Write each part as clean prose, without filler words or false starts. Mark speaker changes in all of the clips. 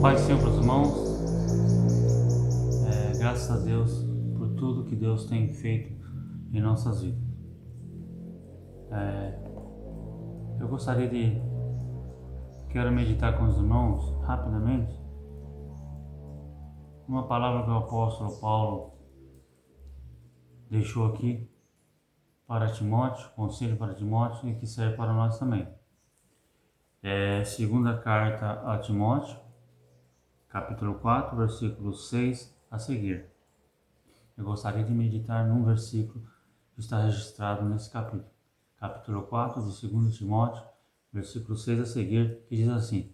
Speaker 1: Paz do Senhor para os irmãos. Graças a Deus por tudo que Deus tem feito em nossas vidas. Eu gostaria de quero meditar com os irmãos rapidamente uma palavra que o apóstolo Paulo deixou aqui para Timóteo, conselho para Timóteo, e que serve para nós também. Segunda carta a Timóteo, capítulo 4, versículo 6 a seguir. Eu gostaria de meditar num versículo que está registrado nesse capítulo. Capítulo 4 de 2 Timóteo, versículo 6 a seguir, que diz assim: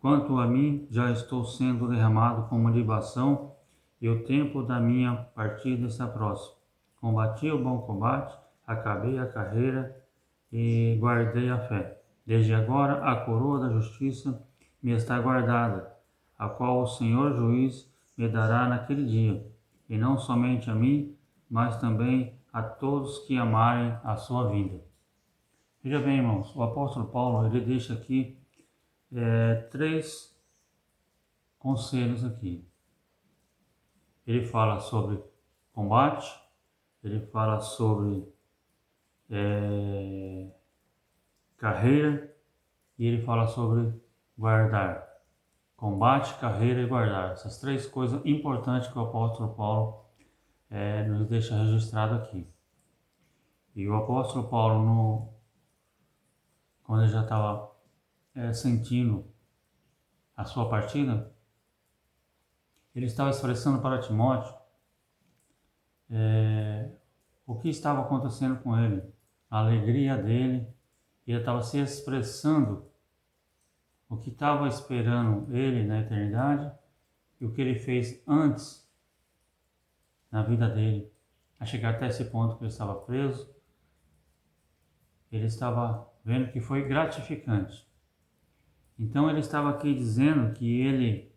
Speaker 1: Quanto a mim, já estou sendo derramado como libação, e o tempo da minha partida está próximo. Combati o bom combate, acabei a carreira e guardei a fé. Desde agora a coroa da justiça me está guardada, a qual o Senhor juiz me dará naquele dia, e não somente a mim, mas também a todos que amarem a sua vida. Veja bem, irmãos, o apóstolo Paulo ele deixa aqui três conselhos aqui. Ele fala sobre combate, ele fala sobre carreira e ele fala sobre guardar. Combate, carreira e guardar. Essas três coisas importantes que o apóstolo Paulo nos deixa registrado aqui. E o apóstolo Paulo, quando ele já estava sentindo a sua partida, ele estava expressando para Timóteo o que estava acontecendo com ele, a alegria dele. Ele estava se expressando o que estava esperando ele na eternidade e o que ele fez antes na vida dele, a chegar até esse ponto que ele estava preso. Ele estava vendo que foi gratificante. Então ele estava aqui dizendo que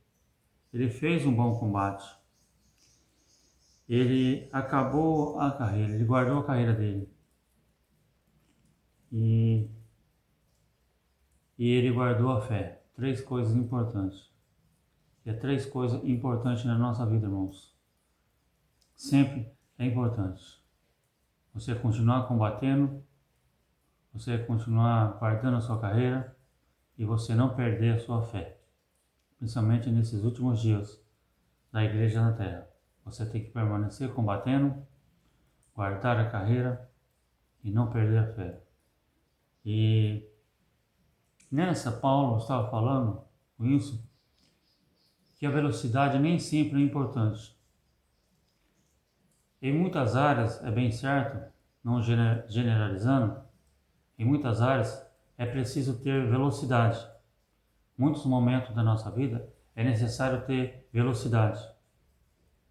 Speaker 1: ele fez um bom combate. Ele acabou a carreira, ele guardou a carreira dele. E ele guardou a fé. Três coisas importantes. E três coisas importantes na nossa vida, irmãos. Sempre é importante. Você continuar combatendo, você continuar guardando a sua carreira e você não perder a sua fé. Principalmente nesses últimos dias da igreja na terra. Você tem que permanecer combatendo, guardar a carreira e não perder a fé. E nessa, Paulo estava falando com isso, que a velocidade nem sempre é importante. Em muitas áreas, é bem certo, não generalizando, em muitas áreas é preciso ter velocidade. Muitos momentos da nossa vida é necessário ter velocidade.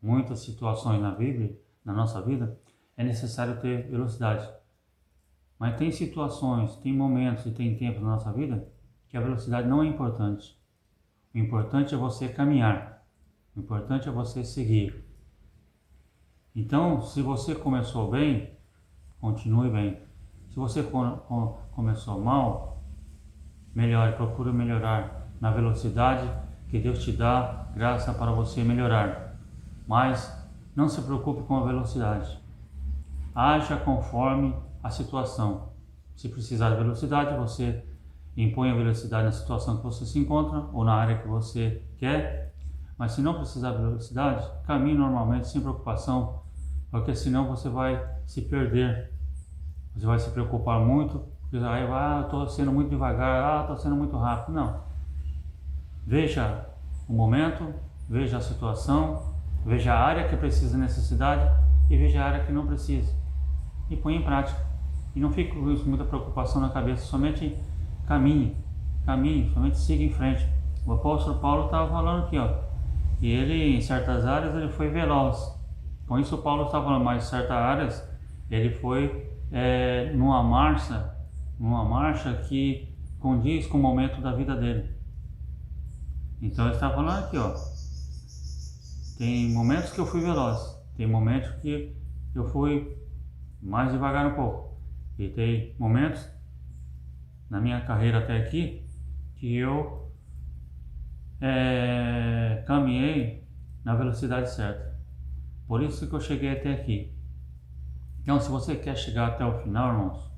Speaker 1: Muitas situações na Bíblia, na nossa vida, é necessário ter velocidade. Mas tem situações, tem momentos e tem tempos na nossa vida que a velocidade não é importante. O importante é você caminhar. O importante é você seguir. Então, se você começou bem, continue bem. Se você começou mal, melhore, procure melhorar na velocidade que Deus te dá graça para você melhorar. Mas não se preocupe com a velocidade. Haja conforme a situação. Se precisar de velocidade, você impõe a velocidade na situação que você se encontra ou na área que você quer. Mas se não precisar de velocidade, caminhe normalmente, sem preocupação, porque senão você vai se perder. Você vai se preocupar muito, porque eu estou sendo muito devagar, estou sendo muito rápido. Não. Veja o momento, veja a situação, veja a área que precisa de necessidade e veja a área que não precisa. E põe em prática. E não fique com muita preocupação na cabeça, somente caminhe, somente siga em frente. O apóstolo Paulo estava falando aqui, e ele em certas áreas ele foi veloz. Com isso Paulo estava falando, mas em certas áreas ele foi numa marcha que condiz com o momento da vida dele. Então ele está falando aqui, tem momentos que eu fui veloz, tem momentos que eu fui mais devagar um pouco, e tem momentos na minha carreira até aqui que eu caminhei na velocidade certa. Por isso que eu cheguei até aqui. Então, se você quer chegar até o final, irmãos,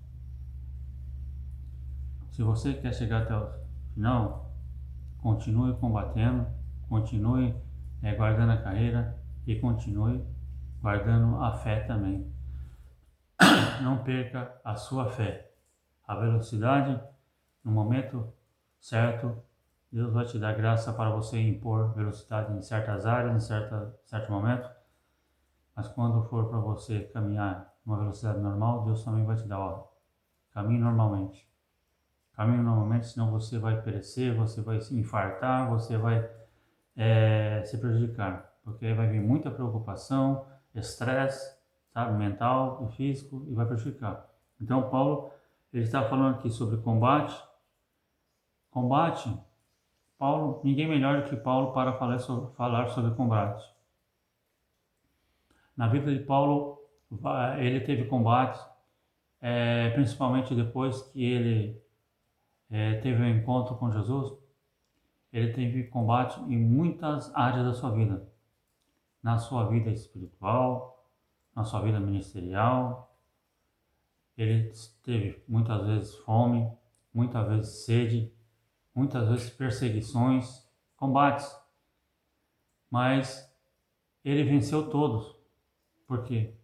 Speaker 1: se você quer chegar até o final, continue combatendo, continue guardando a carreira e continue guardando a fé também. Não perca a sua fé. A velocidade, no momento certo, Deus vai te dar graça para você impor velocidade em certas áreas, em certo momento. Mas quando for para você caminhar uma velocidade normal, Deus também vai te dar, ó, caminhe normalmente. Caminhe normalmente, senão você vai perecer, você vai se infartar, você vai se prejudicar. Porque vai vir muita preocupação, estresse, sabe, mental e físico, e vai prejudicar. Então Paulo, ele está falando aqui sobre combate. Combate, Paulo, ninguém melhor do que Paulo para falar sobre combate. Na vida de Paulo, ele teve combates, principalmente depois que ele teve um encontro com Jesus. Ele teve combate em muitas áreas da sua vida. Na sua vida espiritual, na sua vida ministerial. Ele teve muitas vezes fome, muitas vezes sede, muitas vezes perseguições, combates. Mas ele venceu todos. Por quê?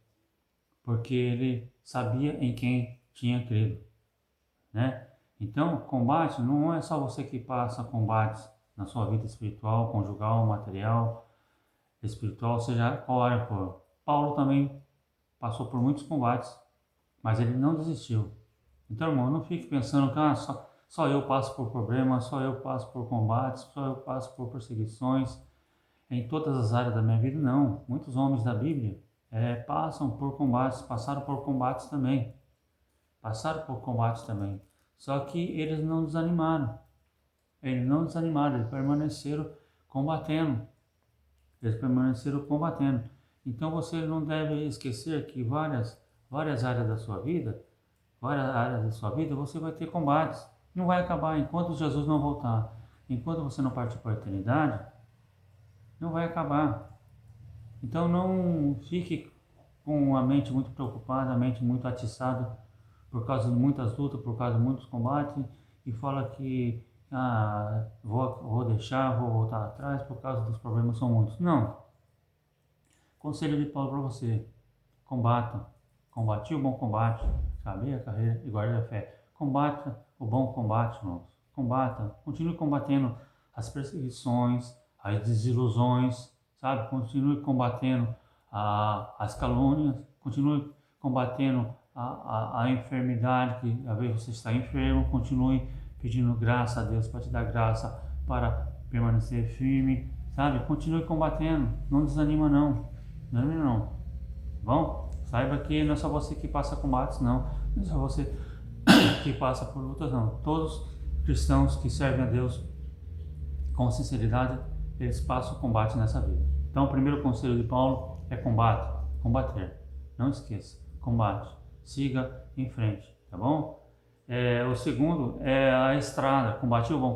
Speaker 1: Porque ele sabia em quem tinha crido, né? Então, combate não é só você que passa combates na sua vida espiritual, conjugal, material, espiritual, seja qual área for. Paulo também passou por muitos combates, mas ele não desistiu. Então, irmão, não fique pensando que só eu passo por problemas, só eu passo por combates, só eu passo por perseguições em todas as áreas da minha vida. Não. Muitos homens da Bíblia passam por combates, passaram por combates também. Passaram por combates também. Só que eles não desanimaram. Eles permaneceram combatendo. Eles permaneceram combatendo. Então você não deve esquecer que várias áreas da sua vida, você vai ter combates. Não vai acabar enquanto Jesus não voltar. Enquanto você não partir para a eternidade, não vai acabar. Então não fique com a mente muito preocupada, a mente muito atiçada por causa de muitas lutas, por causa de muitos combates, e fala que vou deixar, vou voltar atrás por causa dos problemas são muitos. Não. Conselho de Paulo para você: combata. Combati o bom combate, acabei a carreira e guardei a fé. Combata o bom combate, irmãos. Combata. Continue combatendo as perseguições, as desilusões, sabe? Continue combatendo as calúnias, continue combatendo a enfermidade, que às vezes você está enfermo, continue pedindo graça a Deus para te dar graça para permanecer firme, sabe? Continue combatendo, não desanima não, desanima não. Bom, saiba que não é só você que passa combates, não é só você que passa por lutas, não. Todos cristãos que servem a Deus com sinceridade, eles passam combate nessa vida. Então, o primeiro conselho de Paulo é combater. Não esqueça, combate. Siga em frente, tá bom? O segundo é a estrada. Combati o bom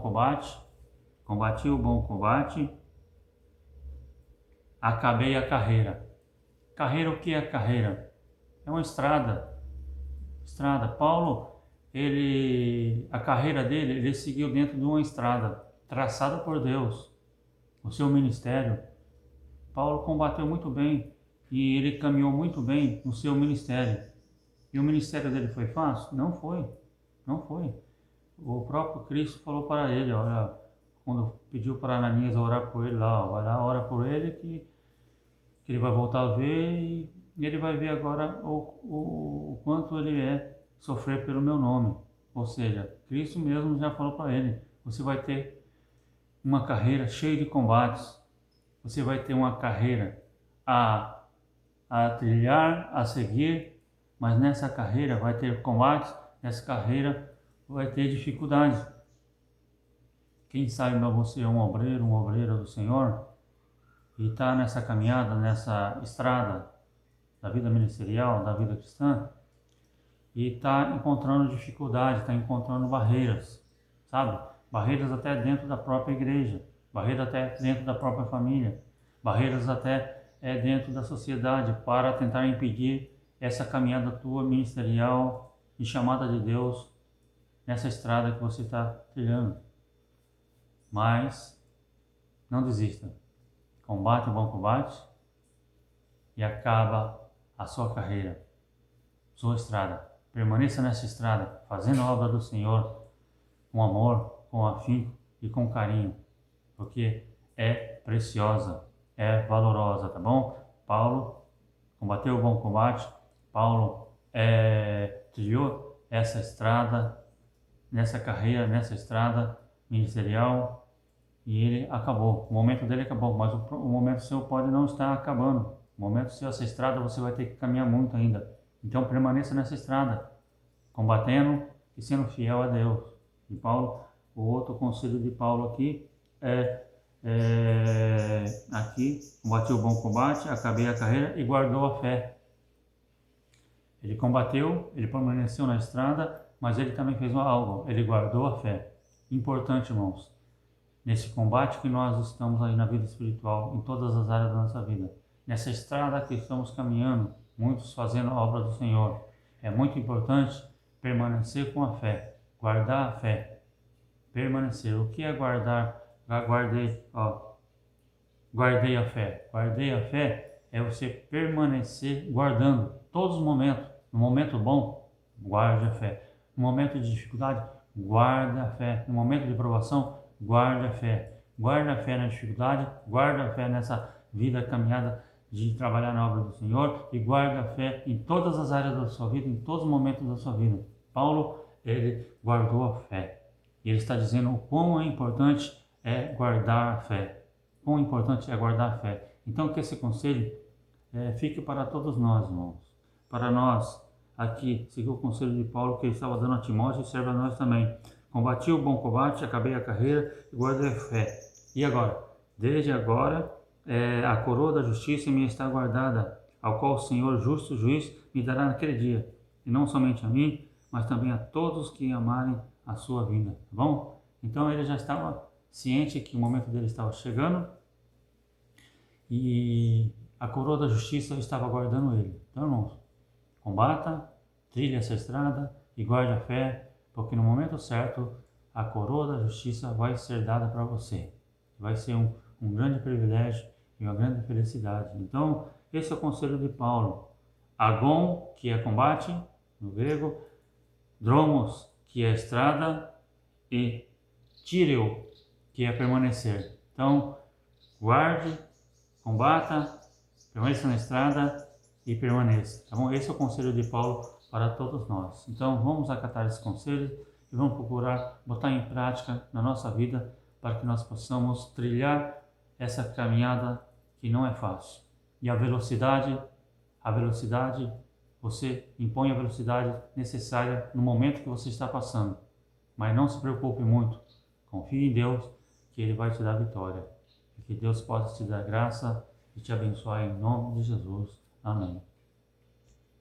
Speaker 1: combate, acabei a carreira. Carreira, o que é carreira? É uma estrada. Paulo, a carreira dele, ele seguiu dentro de uma estrada traçada por Deus. O seu ministério, Paulo combateu muito bem e ele caminhou muito bem no seu ministério. E o ministério dele foi fácil? Não foi. O próprio Cristo falou para ele, olha, quando pediu para Ananias orar por ele lá, vai lá, ora por ele que ele vai voltar a ver e ele vai ver agora o quanto ele sofrer pelo meu nome. Ou seja, Cristo mesmo já falou para ele, você vai ter uma carreira cheia de combates, você vai ter uma carreira a trilhar, a seguir, mas nessa carreira vai ter combates, nessa carreira vai ter dificuldades. Quem sabe você é uma obreira do Senhor, e está nessa caminhada, nessa estrada da vida ministerial, da vida cristã, e está encontrando dificuldade, está encontrando barreiras, sabe? Barreiras até dentro da própria igreja. barreiras até dentro da própria família, barreiras até dentro da sociedade, para tentar impedir essa caminhada tua ministerial e chamada de Deus nessa estrada que você está trilhando. Mas não desista. Combate o bom combate e acaba a sua carreira, sua estrada. Permaneça nessa estrada, fazendo a obra do Senhor com amor, com afinco e com carinho, porque é preciosa, é valorosa, tá bom? Paulo combateu o bom combate, Paulo trilhou essa estrada, nessa carreira, nessa estrada ministerial, e ele acabou. O momento dele acabou, mas o momento seu pode não estar acabando. O momento seu, essa estrada, você vai ter que caminhar muito ainda. Então permaneça nessa estrada, combatendo e sendo fiel a Deus. E Paulo, o outro conselho de Paulo aqui aqui, combateu o bom combate, acabei a carreira e guardou a fé. Ele combateu, ele permaneceu na estrada, mas ele também fez algo, ele guardou a fé. Importante, irmãos, nesse combate que nós estamos aí na vida espiritual, em todas as áreas da nossa vida, nessa estrada que estamos caminhando, muitos fazendo a obra do Senhor, é muito importante permanecer com a fé, guardar a fé, permanecer. O que é guardar? Guardei a fé. Guardei a fé é você permanecer guardando todos os momentos. No momento bom, guarde a fé. No momento de dificuldade, guarde a fé. No momento de provação, guarde a fé. Guarde a fé na dificuldade, guarde a fé nessa vida caminhada de trabalhar na obra do Senhor e guarde a fé em todas as áreas da sua vida, em todos os momentos da sua vida. Paulo, ele guardou a fé. E ele está dizendo o quão é importante é guardar a fé. Quão importante é guardar a fé. Então que esse conselho fique para todos nós, irmãos. Para nós, aqui, seguir o conselho de Paulo que ele estava dando a Timóteo e serve a nós também. Combati o bom combate, acabei a carreira e guardei a fé. E agora? Desde agora, a coroa da justiça me está guardada, ao qual o Senhor, justo juiz, me dará naquele dia. E não somente a mim, mas também a todos que amarem a sua vinda. Tá bom? Então ele já estava ciente que o momento dele estava chegando e a coroa da justiça estava aguardando ele. Então, irmãos, combata, trilhe essa estrada e guarde a fé, porque no momento certo a coroa da justiça vai ser dada para você. Vai ser um grande privilégio e uma grande felicidade. Então, esse é o conselho de Paulo. Agon, que é combate, no grego, dromos, que é estrada, e tíreo, que é permanecer. Então, guarde, combata, permaneça na estrada e permaneça. Tá bom? Esse é o conselho de Paulo para todos nós. Então, vamos acatar esse conselho e vamos procurar botar em prática na nossa vida para que nós possamos trilhar essa caminhada que não é fácil. E a velocidade, você impõe a velocidade necessária no momento que você está passando. Mas não se preocupe muito. Confie em Deus, que Ele vai te dar vitória. E que Deus possa te dar graça e te abençoar em nome de Jesus. Amém.